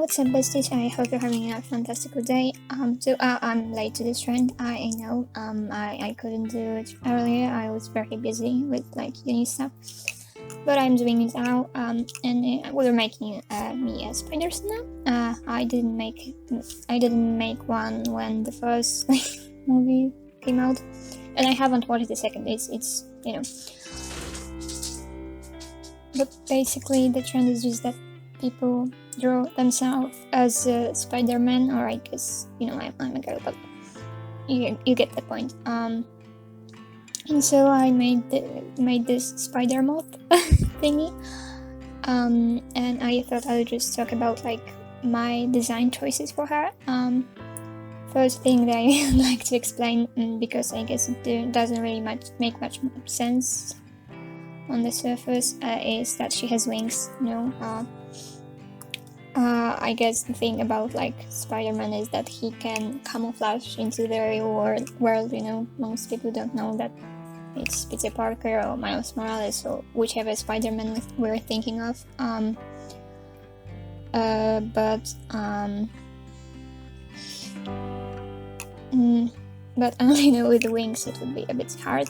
What's up, besties? I hope you're having a fantastic day. I'm late to this trend. I know. I couldn't do it earlier. I was very busy with like uni stuff, but I'm doing it now. We're making me a spidersona. I didn't make one when the first movie came out, and I haven't watched the second. It's you know. But basically, the trend is just that people draw themselves as Spider-Man, or I guess, I'm a girl, but you get the point. And so I made this spider moth thingy, and I thought I would just talk about like my design choices for her. First thing that I like to explain, because I guess it doesn't really make much sense on the surface, is that she has wings. I guess the thing about like Spider-Man is that he can camouflage into the real world. Most people don't know that it's Peter Parker or Miles Morales or whichever Spider-Man we're thinking of. But with wings it would be a bit hard.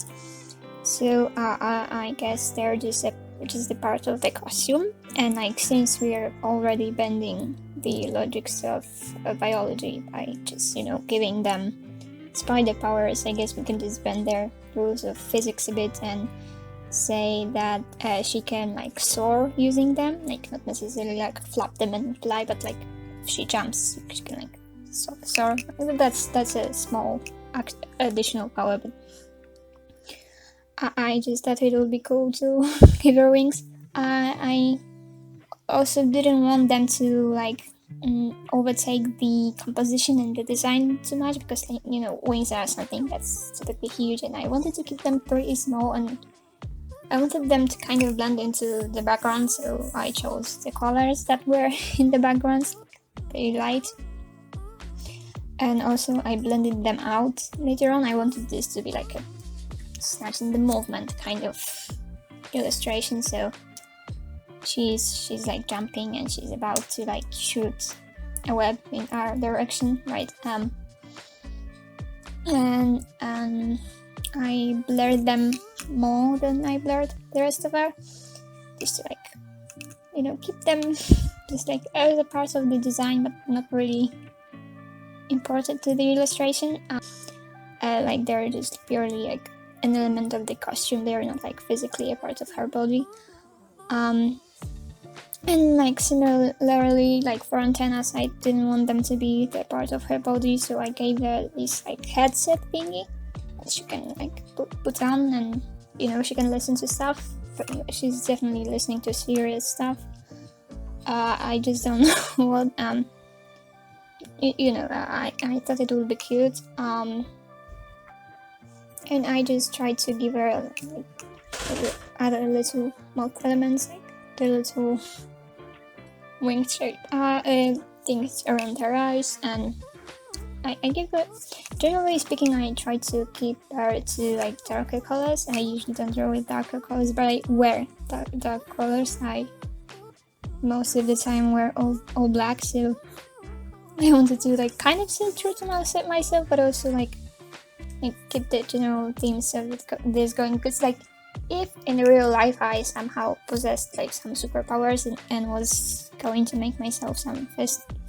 So I guess they're just the part of the costume, and like since we're already bending the logics of biology by just giving them spider powers, I guess we can just bend their rules of physics a bit and say that she can like soar using them, like not necessarily like flap them and fly, but like if she jumps she can like soar. That's a small additional power, but I just thought it would be cool to give her wings. I also didn't want them to like overtake the composition and the design too much, because wings are something that's typically huge, and I wanted to keep them pretty small, and I wanted them to kind of blend into the background, so I chose the colors that were in the backgrounds, very light. And also I blended them out later on. I wanted this to be like a snatch in the movement kind of illustration, so she's like jumping and she's about to like shoot a web in our direction, right? And I blurred them more than I blurred the rest of her, just to like keep them just like as a part of the design, but not really important to the illustration. Like they're just purely like an element of the costume. They're not like physically a part of her body. And like similarly, like for antennas, I didn't want them to be the part of her body, so I gave her this like headset thingy that she can like put on, and she can listen to stuff. She's definitely listening to serious stuff. I just don't know what I thought it would be cute. And I just tried to give her like other little mouth elements, like the little wing shape things around her eyes, and I give her, generally speaking, I try to keep her to like darker colors. I usually don't draw with darker colors, but I wear dark colors. I most of the time wear all black, so I wanted to like kind of stay true to myself, but also like keep the general themes of this going, because like if in real life I somehow possessed like some superpowers and was going to make myself some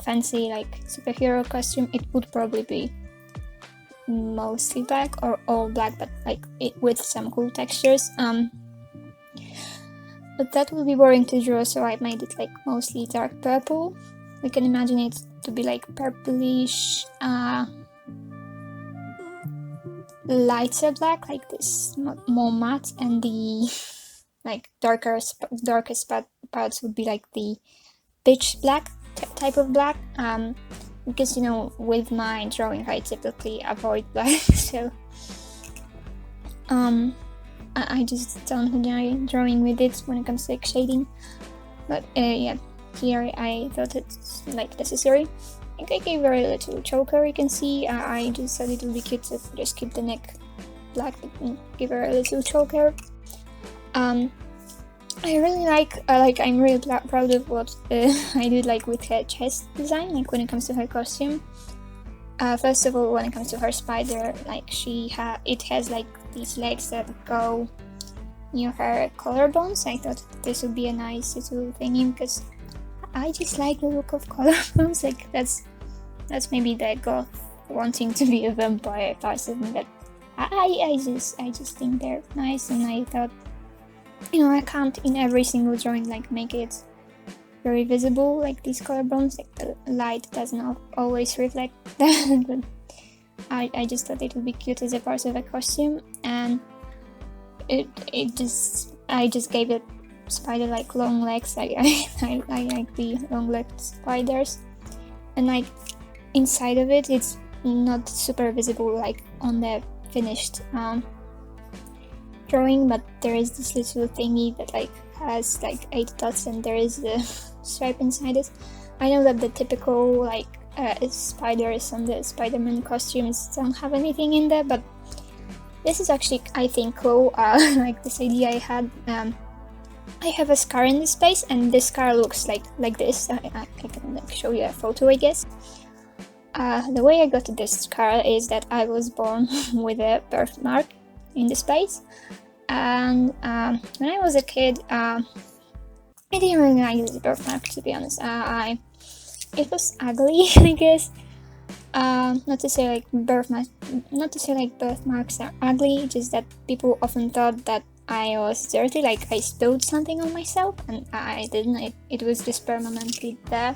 fancy like superhero costume, it would probably be mostly black or all black, but like it with some cool textures. But that would be boring to draw, so I made it like mostly dark purple. We can imagine it to be like purplish, lighter black, like this more matte, and the like darkest parts would be like the pitch black type of black, because with my drawing I typically avoid black, so I just don't enjoy drawing with it when it comes to like shading. But yeah, here I thought it's like necessary. I think I gave her a little choker, you can see. I just thought it would be cute to just keep the neck black and give her a little choker. I really like I'm really proud of what I did like with her chest design, like when it comes to her costume. First of all, when it comes to her spider, like it has like these legs that go near her collarbones. I thought this would be a nice little thingy because I just like the look of collarbones. Like that's maybe the goth wanting to be a vampire person, but I just think they're nice, and I thought, I can't in every single drawing like make it very visible, like these collarbones, like the light does not always reflect that, but I just thought it would be cute as a part of a costume, and I just gave it spider like long legs. I like the long legged spiders, and like inside of it, it's not super visible like on the finished drawing, but there is this little thingy that like has like 8 dots, and there is a stripe inside it. I know that the typical like spiders on the Spider-Man costumes don't have anything in there, but this is actually, I think, cool. Like this idea I had. I have a scar in this space, and this scar looks like this. I can like show you a photo, I guess. The way I got this scar is that I was born with a birthmark in the space, and when I was a kid, I didn't really like this birthmark, to be honest. It was ugly, I guess. Not to say like birthmarks are ugly, just that people often thought that I was dirty, like I spilled something on myself, and I didn't. It was just permanently there.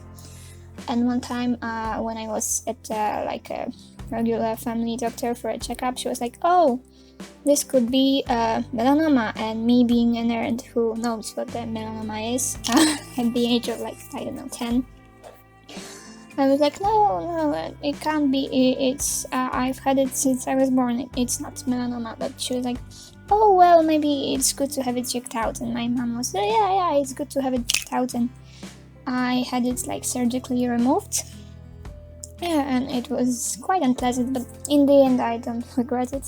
And one time, when I was at like a regular family doctor for a checkup, she was like, "Oh, this could be melanoma." And me being a nerd who knows what the melanoma is, at the age of like, I don't know, 10, I was like, no, it can't be. It's I've had it since I was born. It's not melanoma. But she was like, oh well, maybe it's good to have it checked out. And my mom was, yeah, it's good to have it checked out. And I had it like surgically removed. Yeah, and it was quite unpleasant. But in the end, I don't regret it.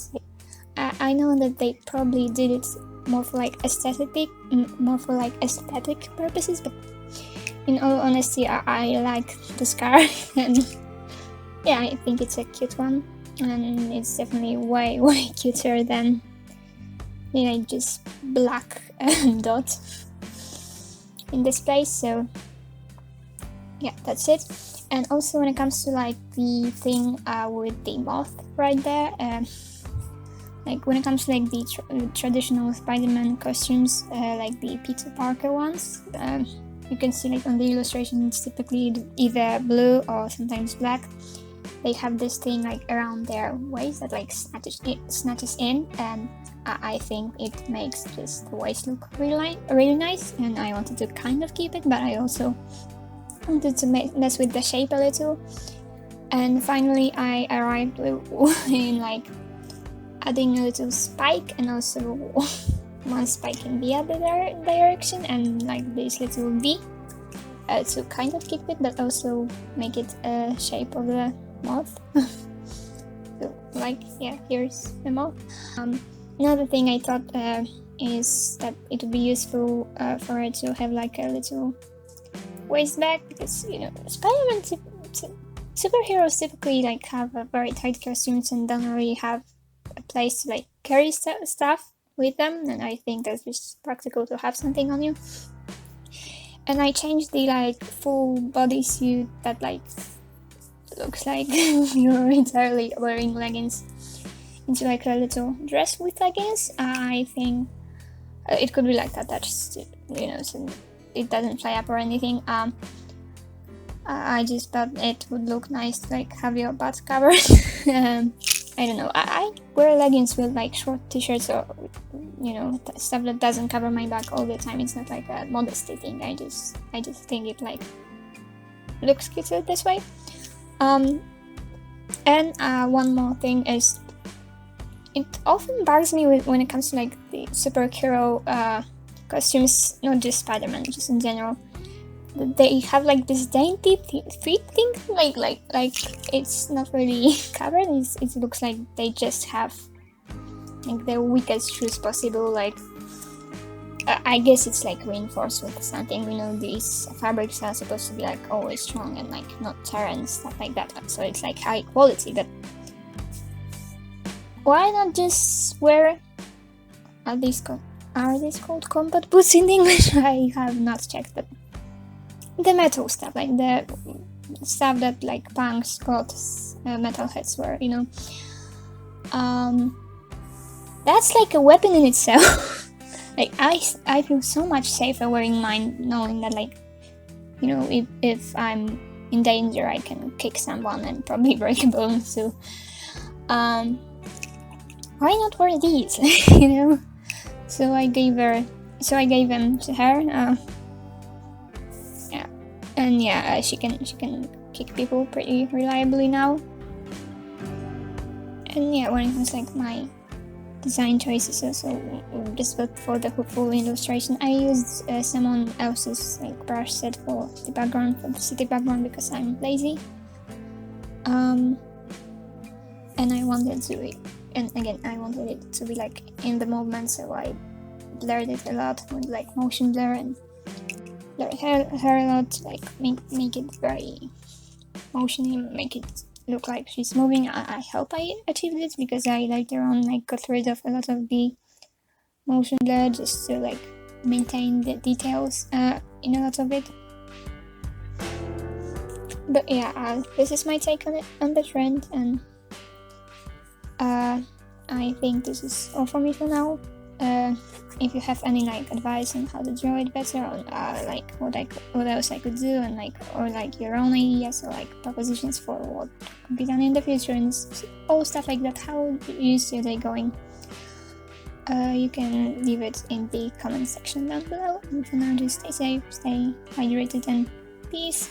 I know that they probably did it more for like aesthetic purposes, but in all honesty, I like the scar, and yeah, I think it's a cute one, and it's definitely way cuter than just black dot in this place. So yeah, that's it. And also when it comes to like the thing with the moth right there, like when it comes to like the traditional Spider-Man costumes, like the Peter Parker ones, you can see like on the illustration it's typically either blue or sometimes black. They have this thing like around their waist that like snatches in, and I think it makes just the waist look really nice, and I wanted to kind of keep it, but I also wanted to mess with the shape a little. And finally I arrived in like adding a little spike, and also one spike in the other direction, and like this little V to kind of keep it, but also make it a shape of the moth. So like, yeah, here's the moth. Another thing I thought is that it would be useful for her to have like a little waist bag, because Spider-Man superheroes typically like have a very tight costumes and don't really have a place to like carry stuff with them, and I think that's just practical to have something on you. And I changed the like full bodysuit that like looks like you're entirely wearing leggings into like a little dress with leggings. I think it could be like attached, so it doesn't fly up or anything. I just thought it would look nice to like have your butt covered. I don't know. I wear leggings with like short t-shirts or stuff that doesn't cover my back all the time. It's not like a modesty thing. I just think it like looks cuter this way. And one more thing is, it often bugs me when it comes to like the superhero costumes, not just Spider-Man, just in general. They have like this dainty feet thing, like it's not really covered. It looks like they just have like the weakest shoes possible, like I guess it's like reinforced with something. You know, these fabrics are supposed to be like always strong and like not tear and stuff like that. So it's like high quality. But why not just wear? Are these called combat boots in English? I have not checked, but the metal stuff, like the stuff that like punks, goths, metalheads wear. You know, that's like a weapon in itself. Like I feel so much safer wearing mine, knowing that like, you know, if I'm in danger, I can kick someone and probably break a bone. So, why not wear these? You know. So I gave them to her. Yeah, and yeah, she can kick people pretty reliably now. And yeah, when it comes like my design choices, also just for the full illustration, I used someone else's like brush set for the background, for the city background, because I'm lazy. And I wanted to, and again, I wanted it to be like in the movement, so I blurred it a lot with like motion blur and blur her a lot, like make it very motiony, make it look like she's moving. I hope I achieved it, because I later on like got rid of a lot of the motion blur just to like maintain the details in a lot of it. But yeah, this is my take on it, on the trend, and I think this is all for me for now. If you have any like advice on how to draw it better, or like what else I could do, and like, or like your own ideas or like propositions for what could be done in the future, and all stuff like that, how is your day going? You can leave it in the comment section down below. And for now, just stay safe, stay hydrated, and peace.